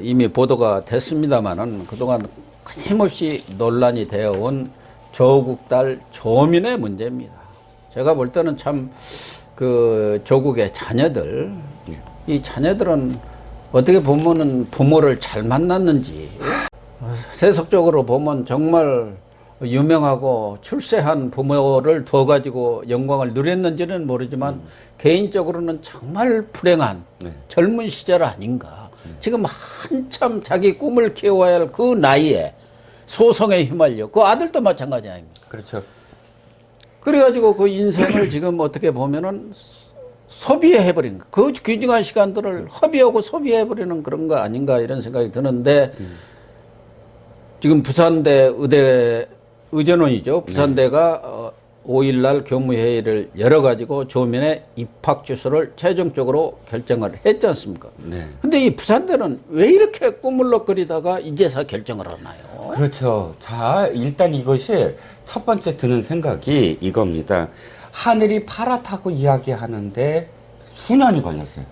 이미 보도가 됐습니다만은 그동안 끊임없이 논란이 되어 온 조국 딸 조민의 문제입니다. 제가 볼 때는 참 그 조국의 자녀들, 이 자녀들은 어떻게 보면은 부모를 잘 만났는지, 세속적으로 보면 정말 유명하고 출세한 부모를 둬가지고 영광을 누렸는지는 모르지만 개인적으로는 정말 불행한 젊은 시절 아닌가. 지금 한참 자기 꿈을 키워야 할 그 나이에 소송에 휘말려. 그 아들도 마찬가지 아닙니까? 그렇죠. 그래가지고 그 인생을 지금 어떻게 보면은 소비해버린 거. 그 귀중한 시간들을 허비하고 소비해버리는 그런 거 아닌가 이런 생각이 드는데 지금 부산대 의대 의전원이죠. 부산대가 5일날 교무회의를 열어가지고 조민의 입학 주소를 최종적으로 결정을 했지 않습니까? 네. 근데 이 부산대는 왜 이렇게 꾸물럭거리다가 이제서 결정을 하나요? 그렇죠. 자, 일단 이것이 첫 번째 드는 생각이 이겁니다. 하늘이 파랗다고 이야기하는데 수년이 걸렸어요.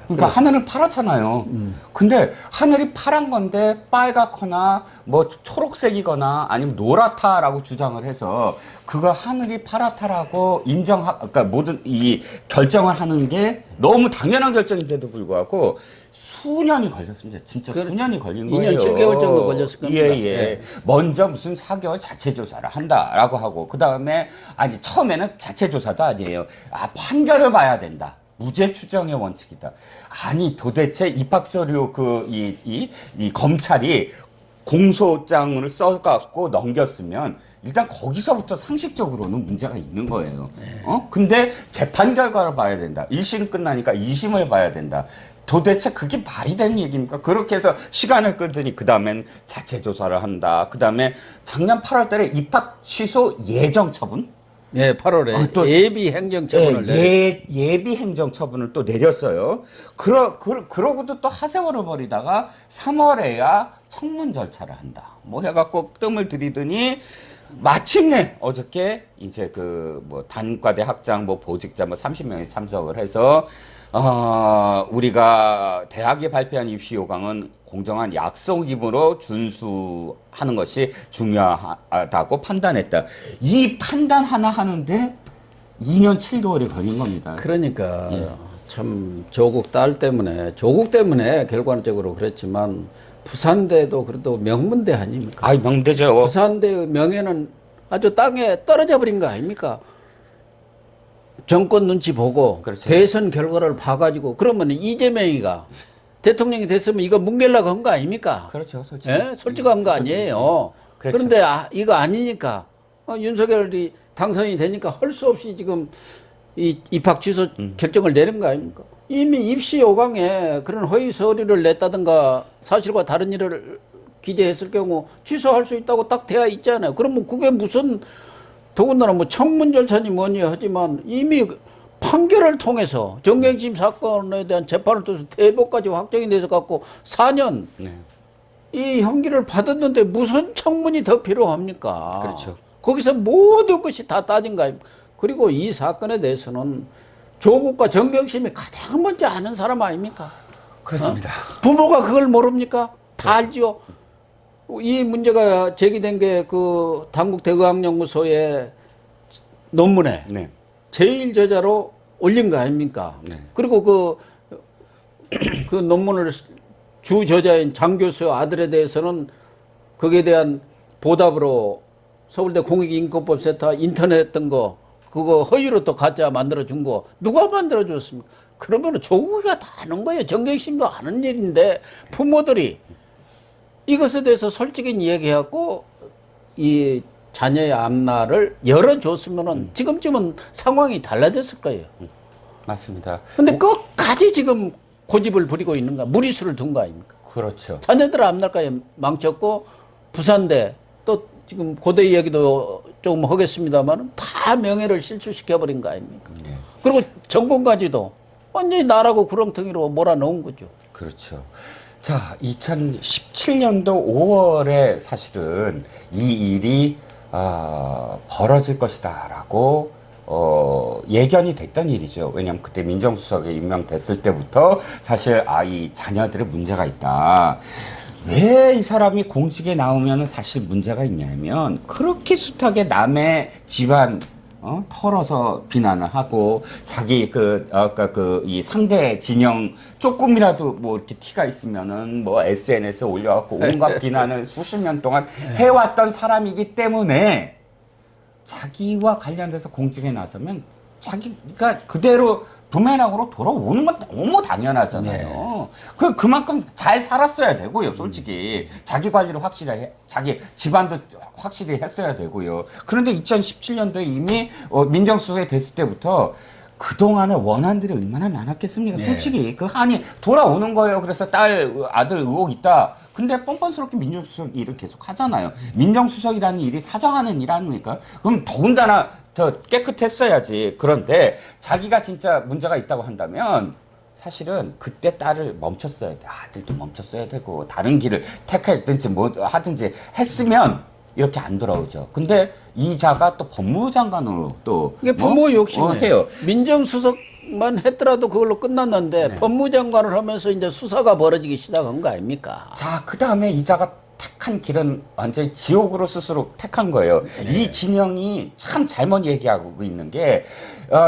그러니까 하늘은 파랗잖아요. 근데 하늘이 파란 건데 빨갛거나 뭐 초록색이거나 아니면 노랗다라고 주장을 해서 그거 하늘이 파랗다라고 그러니까 모든 이 결정을 하는 게 너무 당연한 결정인데도 불구하고 수년이 걸렸습니다. 진짜 수년이 걸린 거예요. 2년 7개월 정도 걸렸을 겁니다. 예, 예. 먼저 무슨 4개월 자체 조사를 한다라고 하고 그다음에 아니 처음에는 자체 조사도 아니에요. 아, 판결을 봐야 된다. 무죄 추정의 원칙이다. 아니 도대체 입학 서류 이 검찰이 공소장을 써갖고 넘겼으면 일단 거기서부터 상식적으로는 문제가 있는 거예요. 근데 재판 결과를 봐야 된다. 1심 끝나니까 2심을 봐야 된다. 도대체 그게 말이 되는 얘기입니까? 그렇게 해서 시간을 끌더니 그 다음엔 자체 조사를 한다. 그 다음에 작년 8월 달에 입학 취소 예정 처분? 예, 8월에 또 예비 행정처분을 예비 행정처분을 또 내렸어요. 그러고도 또 하세월을 벌이다가 3월에야 청문 절차를 한다. 뭐 해갖고 뜸을 들이더니 마침내 어저께 이제 그 뭐 단과대 학장 뭐 보직자 뭐 30명이 참석을 해서 우리가 대학이 발표한 입시 요강은 공정한 약속임으로 준수하는 것이 중요하다고 판단했다. 이 판단 하나 하는데 2년 7개월이 걸린 겁니다. 그러니까 참 조국 때문에 결과적으로 그랬지만 부산대도 그래도 명문대 아닙니까? 아, 명대죠. 부산대의 명예는 아주 땅에 떨어져 버린 거 아닙니까? 정권 눈치 보고 그렇죠. 대선 결과를 봐가지고 그러면 이재명이가 대통령이 됐으면 이거 뭉갤라고 한 거 아닙니까? 그렇죠, 솔직히. 예? 솔직한 거 아니에요. 그렇죠. 그런데 이거 아니니까 윤석열이 당선이 되니까 할 수 없이 지금 이 입학 취소 결정을 내린 거 아닙니까? 이미 입시 요강에 그런 허위 서류를 냈다든가 사실과 다른 일을 기재했을 경우 취소할 수 있다고 딱 되어 있잖아요. 그러면 그게 무슨 더군다나 뭐 청문 절차니 뭐니 하지만 이미 판결을 통해서 정경심 사건에 대한 재판을 통해서 대법까지 확정이 돼서 갖고 4년 이 형기를 받았는데 무슨 청문이 더 필요합니까? 그렇죠. 거기서 모든 것이 다 따진 거 아닙니까? 그리고 이 사건에 대해서는 조국과 정경심이 가장 먼저 아는 사람 아닙니까? 그렇습니다. 부모가 그걸 모릅니까? 다 알지요. 이 문제가 제기된 게 그 당국대의학연구소의 논문에 제일 저자로 올린 거 아닙니까? 그리고 그 논문을 주 저자인 장 교수의 아들에 대해서는 거기에 대한 보답으로 서울대 공익인권법센터 인터넷 했던 거 그거 허위로 또 가짜 만들어준 거 누가 만들어줬습니까? 그러면 조국이가 다 아는 거예요. 정경심도 아는 일인데 부모들이 이것에 대해서 솔직히 얘기하고 이 자녀의 앞날을 열어줬으면은 지금쯤은 상황이 달라졌을 거예요. 맞습니다. 근데 끝까지 지금 고집을 부리고 있는가, 무리수를 둔 거 아닙니까? 그렇죠. 자녀들 앞날까지 망쳤고 부산대 또 지금 고대 이야기도 조금 하겠습니다만 다 명예를 실추시켜버린 거 아닙니까? 그리고 전공까지도 완전히 나라고 구렁텅이로 몰아넣은 거죠. 그렇죠. 자, 2017년도 5월에 사실은 이 일이 벌어질 것이다라고 예견이 됐던 일이죠. 왜냐하면 그때 민정수석에 임명됐을 때부터 사실 이 자녀들의 문제가 있다. 왜 이 사람이 공직에 나오면 사실 문제가 있냐면 그렇게 숱하게 남의 집안 털어서 비난을 하고 자기 이 상대 진영 조금이라도 뭐 이렇게 티가 있으면은 뭐 SNS에 올려갖고 온갖 비난을 수십 년 동안 해왔던 사람이기 때문에 자기와 관련돼서 공직에 나서면 자기가 그대로 부메랑으로 돌아오는 건 너무 당연하잖아요. 그만큼 잘 살았어야 되고요, 솔직히. 자기 관리를 확실히 자기 집안도 확실히 했어야 되고요. 그런데 2017년도에 이미 민정수석이 됐을 때부터 그동안의 원한들이 얼마나 많았겠습니까? 솔직히 그 한이 돌아오는 거예요. 그래서 아들 의혹 있다. 근데 뻔뻔스럽게 민정수석 일을 계속 하잖아요. 민정수석이라는 일이 사정하는 일 아닙니까? 그럼 더군다나 더 깨끗했어야지. 그런데 자기가 진짜 문제가 있다고 한다면 사실은 그때 딸을 멈췄어야 돼. 아들도 멈췄어야 되고 다른 길을 택했든지 뭐 하든지 했으면 이렇게 안 돌아오죠. 근데 이자가 또 법무부 장관으로 또 이게 부모 욕심이에요. 해요. 민정수석만 했더라도 그걸로 끝났는데 법무장관을 하면서 이제 수사가 벌어지기 시작한 거 아닙니까? 자, 그 다음에 이자가 택한 길은 완전히 지옥으로 스스로 택한 거예요. 이 진영이 참 잘못 얘기하고 있는 게,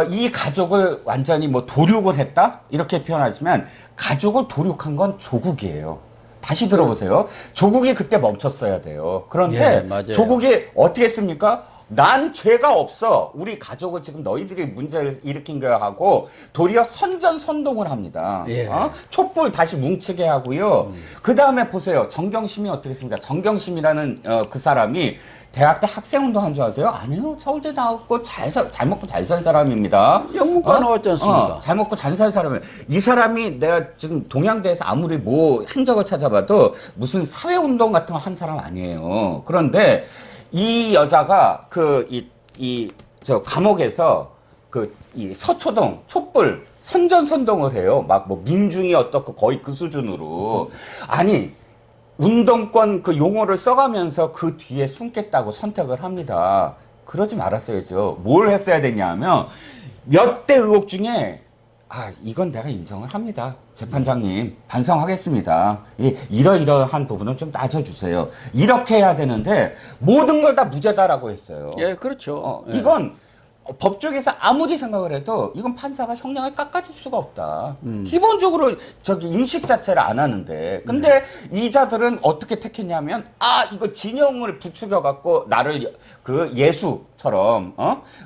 이 가족을 완전히 뭐 도륙을 했다? 이렇게 표현하지만, 가족을 도륙한 건 조국이에요. 다시 들어보세요. 조국이 그때 멈췄어야 돼요. 그런데 조국이 어떻게 했습니까? 난 죄가 없어. 우리 가족을 지금 너희들이 문제를 일으킨 거야 하고 도리어 선전선동을 합니다. 촛불 다시 뭉치게 하고요. 그 다음에 보세요. 정경심이 어떻게 했습니까? 정경심이라는 그 사람이 대학 때 학생운동 한 줄 아세요? 아니요. 서울대 나왔고 잘 먹고 잘 살 사람입니다. 영문과 나왔지 않습니까? 잘 먹고 잘 살 사람이에요. 이 사람이 내가 지금 동양대에서 아무리 뭐 행적을 찾아봐도 무슨 사회운동 같은 거 한 사람 아니에요. 그런데 이 여자가 감옥에서 이 서초동 촛불 선전선동을 해요. 막 뭐 민중이 어떻고 거의 그 수준으로. 아니, 운동권 그 용어를 써가면서 그 뒤에 숨겠다고 선택을 합니다. 그러지 말았어야죠. 뭘 했어야 됐냐 하면 몇 대 의혹 중에 이건 내가 인정을 합니다. 재판장님, 반성하겠습니다. 이러이러한 부분은 좀 따져주세요. 이렇게 해야 되는데, 모든 걸 다 무죄다라고 했어요. 예, 그렇죠. 이건 법조계에서 아무리 생각을 해도 이건 판사가 형량을 깎아줄 수가 없다. 기본적으로 인식 자체를 안 하는데. 근데 이자들은 어떻게 택했냐면, 이거 진영을 부추겨갖고 나를 그 예수처럼,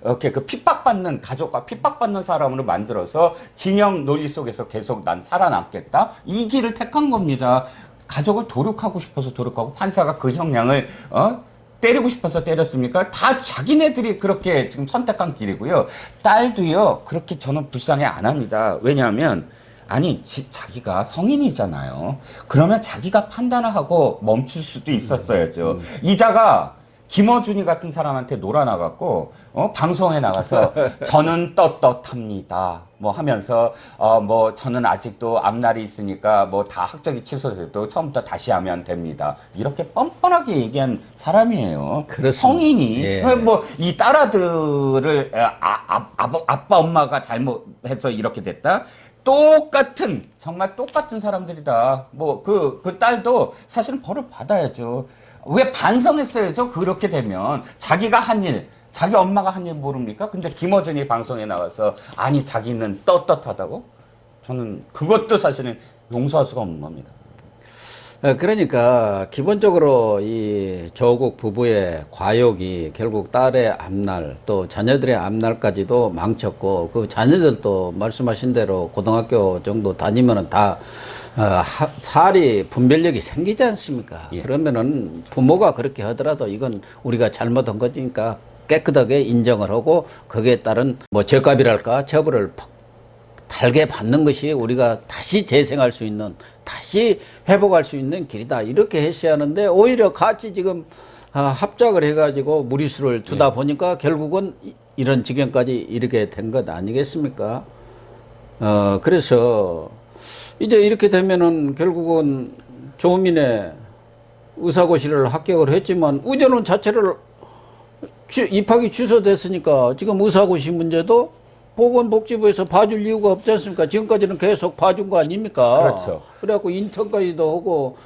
이렇게 그 핍박받는 가족과 핍박받는 사람으로 만들어서 진영 논리 속에서 계속 난 살아남겠다? 이 길을 택한 겁니다. 가족을 도륙하고 싶어서 도륙하고 판사가 그 형량을, 때리고 싶어서 때렸습니까? 다 자기네들이 그렇게 지금 선택한 길이고요. 딸도요, 그렇게 저는 불쌍해 안 합니다. 왜냐하면, 자기가 성인이잖아요. 그러면 자기가 판단을 하고 멈출 수도 있었어야죠. 이자가 김어준이 같은 사람한테 놀아나갖고, 방송에 나가서, 저는 떳떳합니다. 뭐 하면서, 저는 아직도 앞날이 있으니까 뭐 다 학적이 취소돼도 처음부터 다시 하면 됩니다. 이렇게 뻔뻔하게 얘기한 사람이에요. 그렇습니다. 성인이. 뭐, 이 딸아들을, 아빠, 엄마가 잘못해서 이렇게 됐다? 정말 똑같은 사람들이다. 뭐, 그 딸도 사실은 벌을 받아야죠. 왜 반성했어야죠? 그렇게 되면. 자기가 한 일, 자기 엄마가 한 일 모릅니까? 근데 김어준이 방송에 나와서, 자기는 떳떳하다고? 저는 그것도 사실은 용서할 수가 없는 겁니다. 그러니까 기본적으로 이 조국 부부의 과욕이 결국 딸의 앞날 또 자녀들의 앞날까지도 망쳤고 그 자녀들도 말씀하신 대로 고등학교 정도 다니면은 다 살이 분별력이 생기지 않습니까? 그러면은 부모가 그렇게 하더라도 이건 우리가 잘못한 거니까 깨끗하게 인정을 하고 거기에 따른 뭐 죄값이랄까 처벌을 달게 받는 것이 우리가 다시 재생할 수 있는, 다시 회복할 수 있는 길이다. 이렇게 했어야 하는데, 오히려 같이 지금 합작을 해가지고 무리수를 두다 보니까 결국은 이런 지경까지 이르게 된 것 아니겠습니까? 그래서 이제 이렇게 되면은 결국은 조민의 의사고시를 합격을 했지만 의전원 자체를 입학이 취소됐으니까 지금 의사고시 문제도 보건복지부에서 봐줄 이유가 없지 않습니까? 지금까지는 계속 봐준 거 아닙니까? 그렇죠. 그래갖고 인턴까지도 하고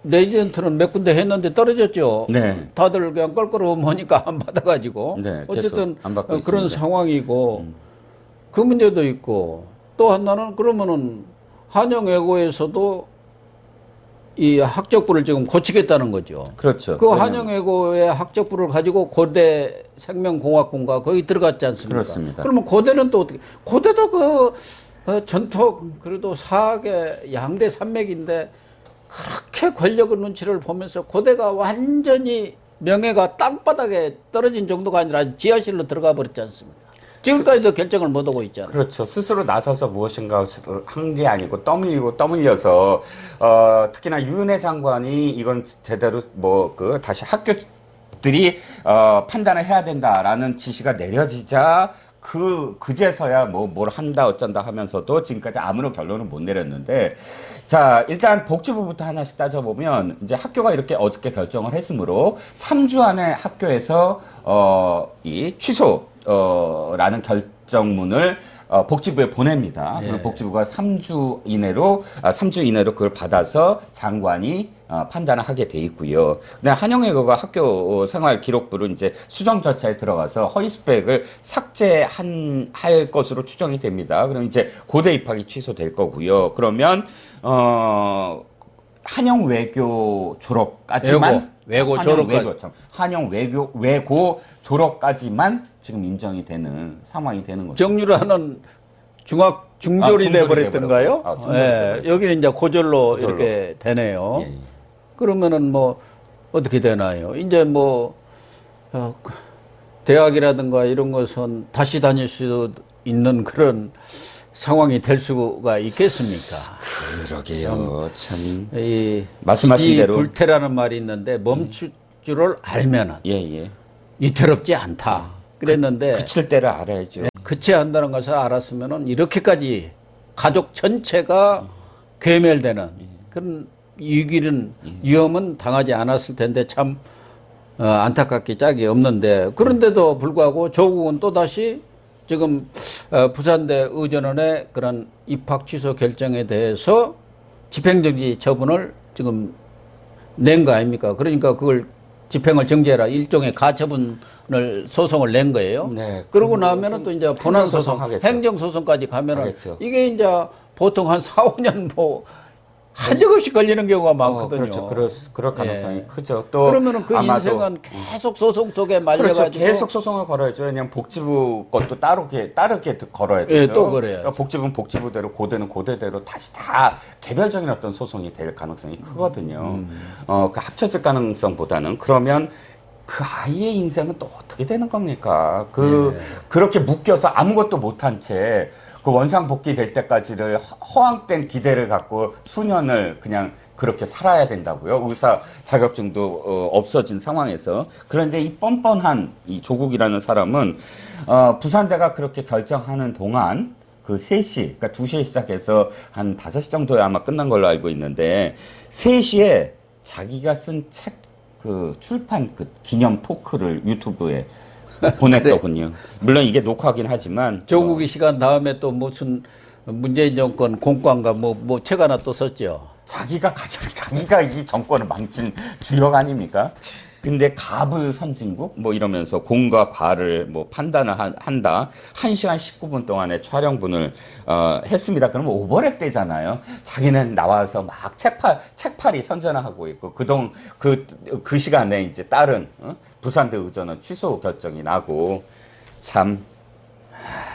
레지던트는 몇 군데 했는데 떨어졌죠. 네. 다들 그냥 껄끄러우니까 안 받아가지고. 네, 어쨌든 안 받고 그런 있습니다. 상황이고 그 문제도 있고 또 하나는 그러면은 한영외고에서도 이 학적부를 지금 고치겠다는 거죠. 그렇죠. 그 한영외고의 학적부를 가지고 고대 생명공학군가 거기 들어갔지 않습니까? 그렇습니다. 그러면 고대는 또 어떻게? 고대도 그 전통 그래도 사학의 양대 산맥인데 그렇게 권력의 눈치를 보면서 고대가 완전히 명예가 땅바닥에 떨어진 정도가 아니라 지하실로 들어가 버렸지 않습니까? 지금까지도 결정을 못하고 있잖아요. 그렇죠. 스스로 나서서 무엇인가 한 게 아니고 떠밀려서 특히나 유은혜 장관이 이건 제대로 다시 학교들이 판단을 해야 된다라는 지시가 내려지자 그제서야 뭘 한다 어쩐다 하면서도 지금까지 아무런 결론을 못 내렸는데, 자, 일단 복지부부터 하나씩 따져보면 이제 학교가 이렇게 어저께 결정을 했으므로 3주 안에 학교에서 이 취소라는 결정문을 복지부에 보냅니다. 예. 그럼 복지부가 3주 이내로 그걸 받아서 장관이 판단을 하게 돼 있고요. 그다음 한영외고가 학교 생활 기록부를 이제 수정 절차에 들어가서 허위 스펙을 삭제할 것으로 추정이 됩니다. 그럼 이제 고대 입학이 취소될 거고요. 그러면 한영외교 졸업까지만 외고 졸업까지. 한영외고 졸업까지만 지금 인정이 되는 상황이 되는 거죠. 정유라는 중졸이 중졸이 돼버렸던가요? 돼버렸고. 중졸이 예, 돼버렸고. 여기는 이제 고졸로 고졸로. 이렇게 되네요. 예, 예. 그러면은 뭐 어떻게 되나요? 이제 뭐 대학이라든가 이런 것은 다시 다닐 수 있는 그런 상황이 될 수가 있겠습니까? 그러게요. 참. 이 말씀하신 대로. 불태라는 말이 있는데 멈출 줄을 알면은 예. 위태롭지 않다. 그랬는데 그칠 때를 알아야죠. 그쳐야 한다는 것을 알았으면은 이렇게까지 가족 전체가 괴멸되는 그런 위험은 당하지 않았을 텐데 참 안타깝게 짝이 없는데, 그런데도 불구하고 조국은 또다시 지금 부산대 의전원의 그런 입학 취소 결정에 대해서 집행정지 처분을 지금 낸 거 아닙니까? 그러니까 그걸 집행을 정지해라, 일종의 가처분을 소송을 낸 거예요. 네. 그러고 나면은 또 이제 본안 소송, 하겠죠. 행정 소송까지 가면은 하겠죠. 이게 이제 보통 한 4, 5년 뭐 한적없이 걸리는 경우가 많거든요. 그렇죠. 그럴 가능성이 예. 크죠. 또 그러면은 그 아마도 인생은 계속 소송 속에 말려가지고 그렇죠. 계속 소송을 걸어야죠. 그냥 복지부 것도 따르게 걸어야 되죠. 예, 또 그래요. 그러니까 복지부는 복지부대로, 고대는 고대대로 다시 다 개별적인 어떤 소송이 될 가능성이 크거든요. 그 합쳐질 가능성보다는. 그러면 그 아이의 인생은 또 어떻게 되는 겁니까? 그렇게 묶여서 아무것도 못한 채 그 원상 복귀될 때까지를 허황된 기대를 갖고 수년을 그냥 그렇게 살아야 된다고요? 의사 자격증도 없어진 상황에서. 그런데 이 뻔뻔한 이 조국이라는 사람은 부산대가 그렇게 결정하는 동안 그 3시, 그러니까 2시에 시작해서 한 5시 정도에 아마 끝난 걸로 알고 있는데, 3시에 자기가 쓴 책 그 출판 그 기념 토크를 유튜브에 보냈더군요. 물론 이게 녹화긴 하지만 조국이 시간 다음에 또 무슨 문재인 정권 공과인가 뭐 책 하나 또 썼죠. 자기가 이 정권을 망친 주역 아닙니까? 근데 가불 선진국 뭐 이러면서 공과 과를 뭐 판단을 한다. 1시간 19분 동안의 촬영분을 했습니다. 그러면 오버랩 되잖아요. 자기는 나와서 막 책팔이 선전을 하고 있고, 그 시간에 이제 다른 부산대 의전은 취소 결정이 나고,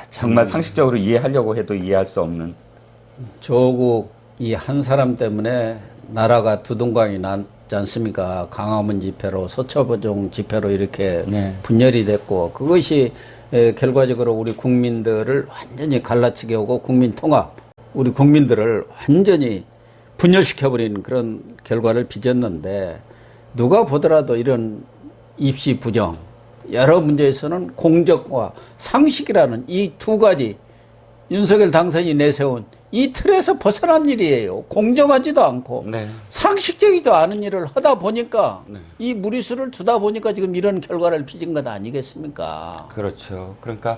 정말 상식적으로 이해하려고 해도 이해할 수 없는. 조국 이 한 사람 때문에 나라가 두동강이 났지 않습니까? 강화문 집회로, 서초보종 집회로 이렇게 네. 분열이 됐고, 그것이 결과적으로 우리 국민들을 완전히 갈라치게 오고 국민 통합, 우리 국민들을 완전히 분열시켜버리는 그런 결과를 빚었는데, 누가 보더라도 이런 입시 부정, 여러 문제에서는 공정과 상식이라는 이 두 가지, 윤석열 당선인이 내세운 이 틀에서 벗어난 일이에요. 공정하지도 않고 네. 상식적이지도 않은 일을 하다 보니까 네. 이 무리수를 두다 보니까 지금 이런 결과를 빚은 것 아니겠습니까? 그렇죠. 그러니까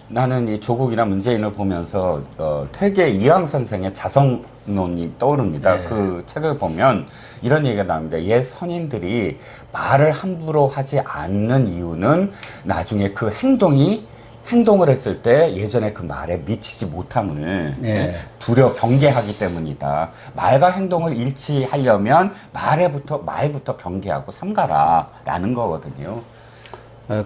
나는 이 조국이나 문재인을 보면서 퇴계 이황 선생의 자성론이 떠오릅니다. 네. 그 책을 보면 이런 얘기가 나옵니다. 옛 선인들이 말을 함부로 하지 않는 이유는 나중에 그 행동을 했을 때 예전에 그 말에 미치지 못함을 네. 경계하기 때문이다. 말과 행동을 일치하려면 말부터 경계하고 삼가라라는 거거든요.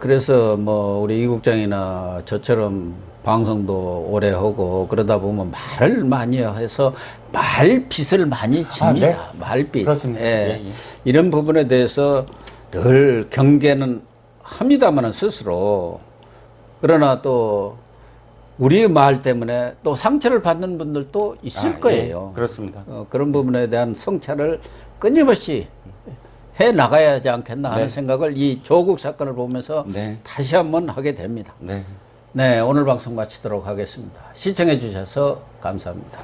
그래서 뭐 우리 이 국장이나 저처럼 방송도 오래 하고 그러다 보면 말을 많이 해서 말빚을 많이 집니다. 네. 말빚. 그렇습니다. 예. 예, 예. 이런 부분에 대해서 늘 경계는 합니다만은 스스로. 그러나 또 우리의 말 때문에 또 상처를 받는 분들도 있을 거예요. 예, 그렇습니다. 그런 부분에 대한 성찰을 끊임없이 해 나가야 하지 않겠나 하는 네. 생각을 이 조국 사건을 보면서 네. 다시 한번 하게 됩니다. 네. 네, 오늘 방송 마치도록 하겠습니다. 시청해 주셔서 감사합니다.